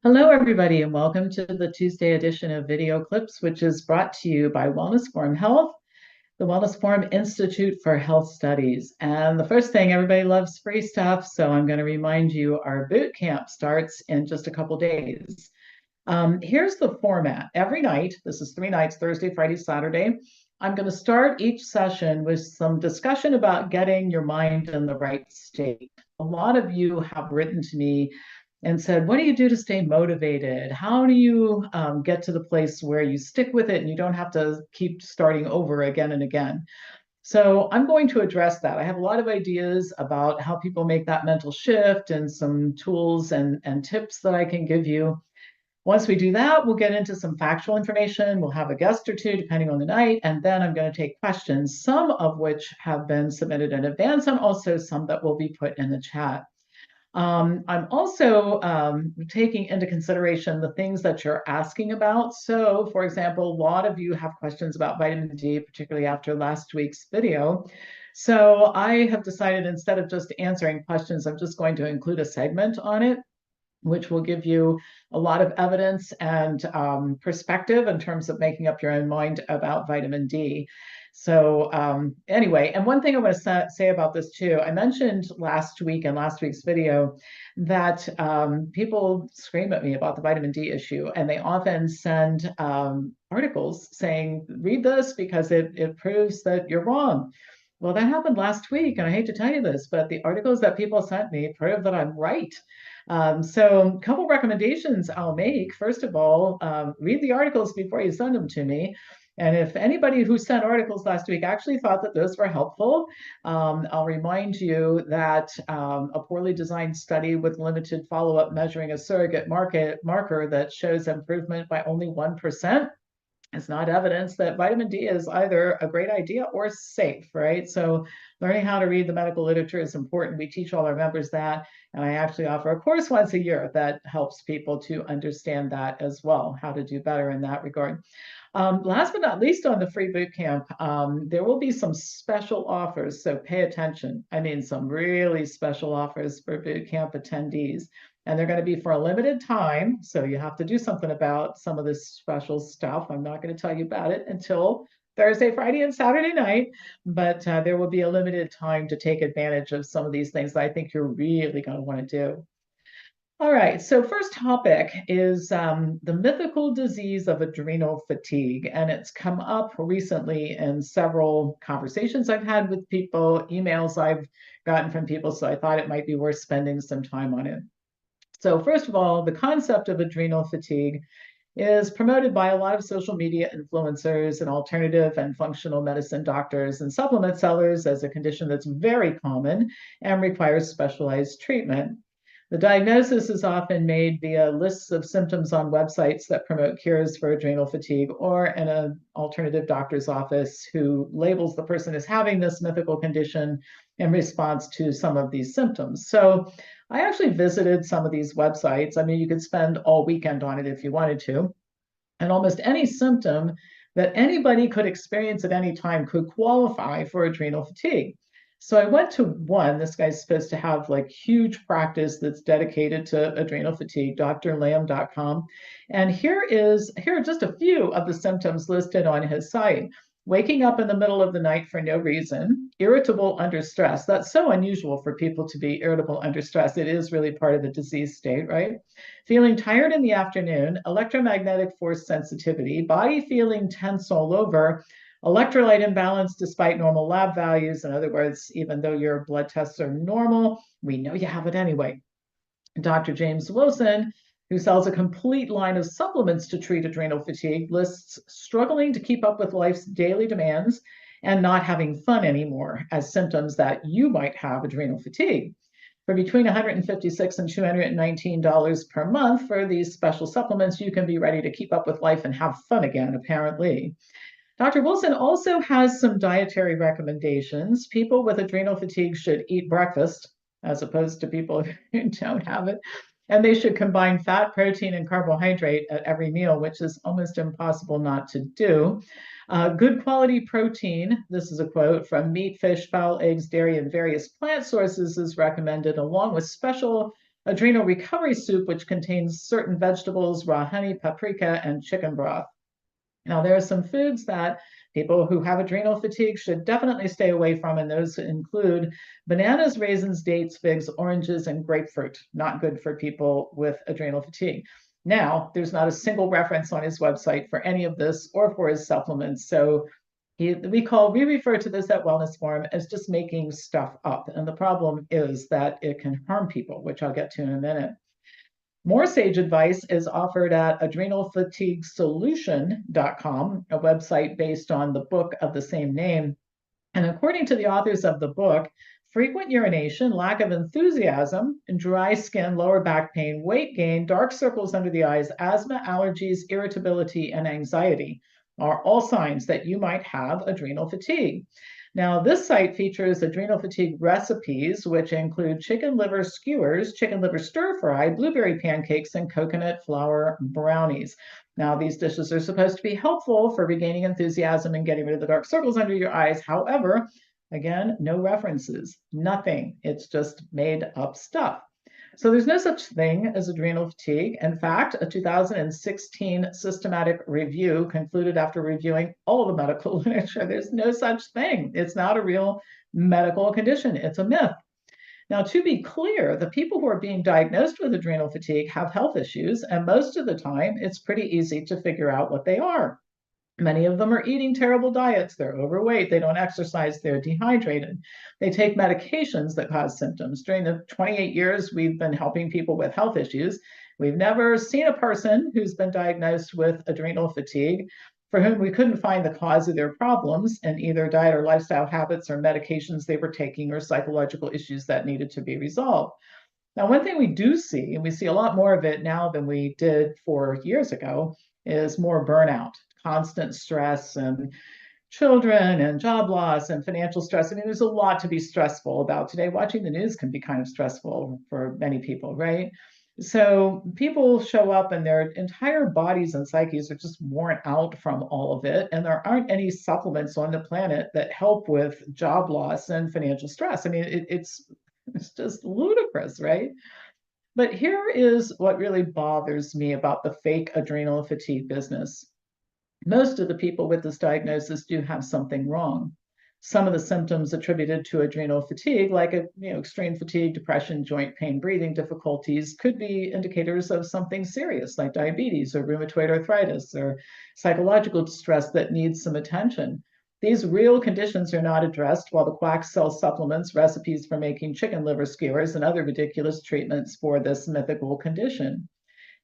Hello, everybody, and welcome to the Tuesday edition of Video Clips, which is brought to you by WellnessForumHealth, the Wellness Forum Institute for Health Studies. And the first thing, everybody loves free stuff, so I'm going to remind you our boot camp starts in just a couple days. Here's the format. Every night, this is 3 nights, Thursday, Friday, Saturday, I'm going to start each session with some discussion about getting your mind in the right state. A lot of you have written to me and said, what do you do to stay motivated? How do you get to the place where you stick with it and you don't have to keep starting over again and again? So I'm going to address that. I have a lot of ideas about how people make that mental shift and some tools and tips that I can give you. Once we do that, we'll get into some factual information. We'll have a guest or two, depending on the night, and then I'm going to take questions, some of which have been submitted in advance, and also some that will be put in the chat. I'm also taking into consideration the things that you're asking about. So, for example, a lot of you have questions about vitamin D, particularly after last week's video. So I have decided instead of just answering questions, I'm just going to include a segment on it, which will give you a lot of evidence and perspective in terms of making up your own mind about vitamin D. So anyway, and one thing I want to say about this too, I mentioned last week in last week's video that people scream at me about the vitamin D issue, and they often send articles saying, read this because it proves that you're wrong. Well, that happened last week, and I hate to tell you this, but the articles that people sent me prove that I'm right. So a couple recommendations I'll make. First of all, read the articles before you send them to me. And if anybody who sent articles last week actually thought that those were helpful, I'll remind you that a poorly designed study with limited follow-up measuring a surrogate marker that shows improvement by only 1% is not evidence that vitamin D is either a great idea or safe, right? So learning how to read the medical literature is important. We teach all our members that, and I actually offer a course once a year that helps people to understand that as well, how to do better in that regard. Last but not least, on the free boot camp, there will be some special offers, so pay attention. I mean, some really special offers for boot camp attendees. And they're going to be for a limited time. So you have to do something about some of this special stuff. I'm not going to tell you about it until Thursday, Friday, and Saturday night. But there will be a limited time to take advantage of some of these things that I think you're really going to want to do. All right, so first topic is the mythical disease of adrenal fatigue. And it's come up recently in several conversations I've had with people, emails I've gotten from people. So I thought it might be worth spending some time on it. So first of all, the concept of adrenal fatigue is promoted by a lot of social media influencers and alternative and functional medicine doctors and supplement sellers as a condition that's very common and requires specialized treatment. The diagnosis is often made via lists of symptoms on websites that promote cures for adrenal fatigue or in an alternative doctor's office who labels the person as having this mythical condition in response to some of these symptoms. So I actually visited some of these websites. I mean, you could spend all weekend on it if you wanted to. And almost any symptom that anybody could experience at any time could qualify for adrenal fatigue. So I went to one. This guy's supposed to have like huge practice that's dedicated to adrenal fatigue, drlam.com. And here are just a few of the symptoms listed on his site. Waking up in the middle of the night for no reason, irritable under stress. That's so unusual for people to be irritable under stress. It is really part of the disease state, right? Feeling tired in the afternoon, electromagnetic force sensitivity, body feeling tense all over, electrolyte imbalance despite normal lab values. In other words, even though your blood tests are normal, we know you have it anyway. Dr. James Wilson, who sells a complete line of supplements to treat adrenal fatigue, lists struggling to keep up with life's daily demands and not having fun anymore as symptoms that you might have adrenal fatigue. For between $156 and $219 per month for these special supplements, you can be ready to keep up with life and have fun again, apparently. Dr. Wilson also has some dietary recommendations. People with adrenal fatigue should eat breakfast as opposed to people who don't have it. And they should combine fat, protein, and carbohydrate at every meal, which is almost impossible not to do. Good quality protein, this is a quote, from meat, fish, fowl, eggs, dairy, and various plant sources is recommended, along with special Adrenal recovery soup, which contains certain vegetables, raw honey, paprika, and chicken broth. Now, there are some foods that people who have adrenal fatigue should definitely stay away from, and those include bananas, raisins, dates, figs, oranges, and grapefruit. Not good for people with adrenal fatigue. Now, there's not a single reference on his website for any of this or for his supplements. So we refer to this at Wellness Forum as just making stuff up. And the problem is that it can harm people, which I'll get to in a minute. More sage advice is offered at adrenalfatiguesolution.com, a website based on the book of the same name. And according to the authors of the book, frequent urination, lack of enthusiasm, dry skin, lower back pain, weight gain, dark circles under the eyes, asthma, allergies, irritability, and anxiety are all signs that you might have adrenal fatigue. Now, this site features adrenal fatigue recipes, which include chicken liver skewers, chicken liver stir fry, blueberry pancakes, and coconut flour brownies. Now, these dishes are supposed to be helpful for regaining enthusiasm and getting rid of the dark circles under your eyes. However, again, no references, nothing. It's just made up stuff. So there's no such thing as adrenal fatigue. In fact, a 2016 systematic review concluded after reviewing all the medical literature, there's no such thing. It's not a real medical condition. It's a myth. Now, to be clear, the people who are being diagnosed with adrenal fatigue have health issues, and most of the time, it's pretty easy to figure out what they are. Many of them are eating terrible diets. They're overweight. They don't exercise. They're dehydrated. They take medications that cause symptoms. During the 28 years we've been helping people with health issues, we've never seen a person who's been diagnosed with adrenal fatigue for whom we couldn't find the cause of their problems in either diet or lifestyle habits or medications they were taking or psychological issues that needed to be resolved. Now, one thing we do see, and we see a lot more of it now than we did 4 years ago, is more burnout, constant stress, and children and job loss and financial stress. I mean, there's a lot to be stressful about today. Watching the news can be kind of stressful for many people, right? So people show up and their entire bodies and psyches are just worn out from all of it. And there aren't any supplements on the planet that help with job loss and financial stress. I mean, it's just ludicrous, right? But here is what really bothers me about the fake adrenal fatigue business. Most of the people with this diagnosis do have something wrong. Some of the symptoms attributed to adrenal fatigue, like extreme fatigue, depression, joint pain, breathing difficulties, could be indicators of something serious like diabetes or rheumatoid arthritis or psychological distress that needs some attention. These real conditions are not addressed while the quacks sell supplements, recipes for making chicken liver skewers, and other ridiculous treatments for this mythical condition.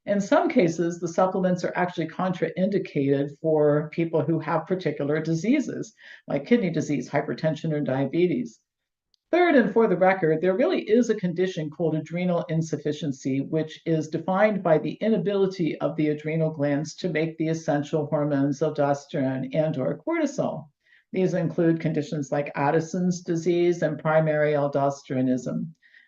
In some cases, the supplements are actually contraindicated for people who have particular diseases, like kidney disease, hypertension, or diabetes. Third, and for the record, there really is a condition called adrenal insufficiency, which is defined by the inability of the adrenal glands to make the essential hormones aldosterone and/or cortisol. These include conditions like Addison's disease and primary aldosteronism.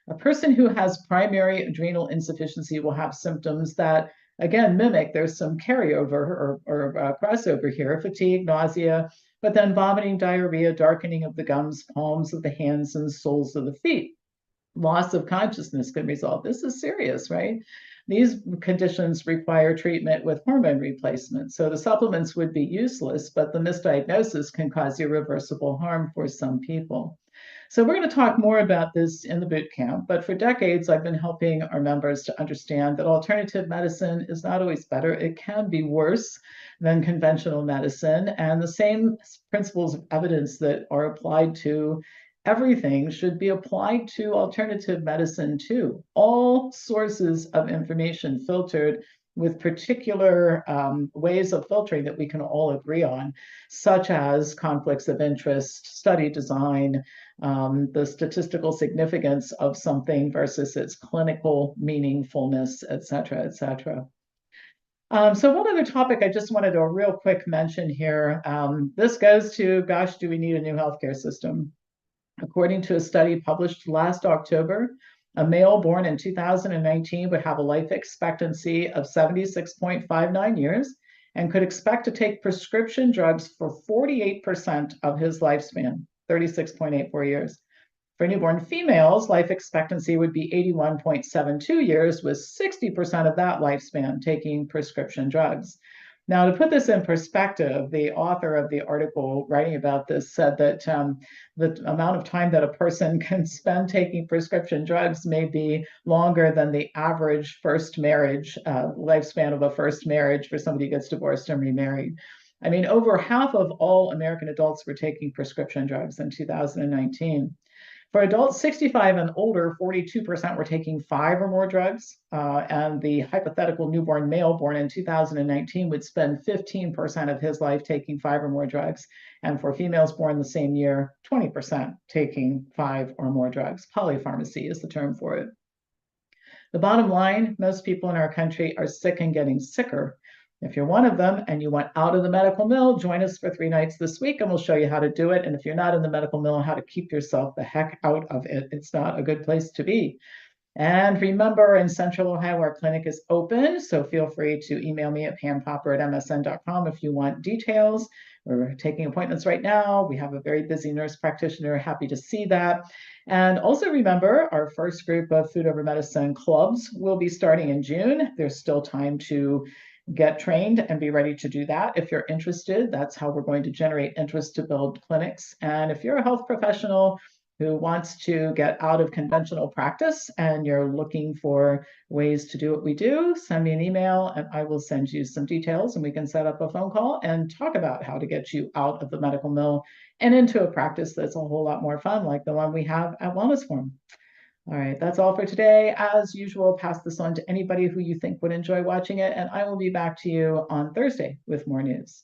A person who has primary adrenal insufficiency will have symptoms that, again, mimic, there's some carryover or crossover here, fatigue, nausea, but then vomiting, diarrhea, darkening of the gums, palms of the hands, and soles of the feet. Loss of consciousness can result. This is serious, right? These conditions require treatment with hormone replacement. So the supplements would be useless, but the misdiagnosis can cause irreversible harm for some people. So we're going to talk more about this in the boot camp, but for decades, I've been helping our members to understand that alternative medicine is not always better. It can be worse than conventional medicine, and the same principles of evidence that are applied to everything should be applied to alternative medicine too. All sources of information filtered with particular ways of filtering that we can all agree on, such as conflicts of interest, study design, the statistical significance of something versus its clinical meaningfulness, et cetera, et cetera. So one other topic I just wanted to real quick mention here. This goes to, gosh, do we need a new healthcare system? According to a study published last October, a male born in 2019 would have a life expectancy of 76.59 years and could expect to take prescription drugs for 48% of his lifespan, 36.84 years. For newborn females, life expectancy would be 81.72 years, with 60% of that lifespan taking prescription drugs. Now, to put this in perspective, the author of the article writing about this said that the amount of time that a person can spend taking prescription drugs may be longer than the average first marriage lifespan of a first marriage for somebody who gets divorced and remarried. I mean, over half of all American adults were taking prescription drugs in 2019. For adults 65 and older, 42% were taking 5 or more drugs, and the hypothetical newborn male born in 2019 would spend 15% of his life taking 5 or more drugs, and for females born the same year, 20% taking 5 or more drugs. PolyPharmacy is the term for it. The bottom line, most people in our country are sick and getting sicker. If you're one of them and you want out of the medical mill, join us for 3 nights this week and we'll show you how to do it. And if you're not in the medical mill, how to keep yourself the heck out of it. It's not a good place to be. And remember, in Central Ohio, our clinic is open, so feel free to email me at pampopper@msn.com if you want details. We're taking appointments right now. We have a very busy nurse practitioner, happy to see that. And also remember, our first group of Food Over Medicine clubs will be starting in June. There's still time to get trained and be ready to do that. If you're interested, that's how we're going to generate interest to build clinics. And if you're a health professional who wants to get out of conventional practice and you're looking for ways to do what we do, send me an email and I will send you some details and we can set up a phone call and talk about how to get you out of the medical mill and into a practice that's a whole lot more fun, like the one we have at Wellness Forum. All right, that's all for today. As usual, pass this on to anybody who you think would enjoy watching it, and I will be back to you on Thursday with more news.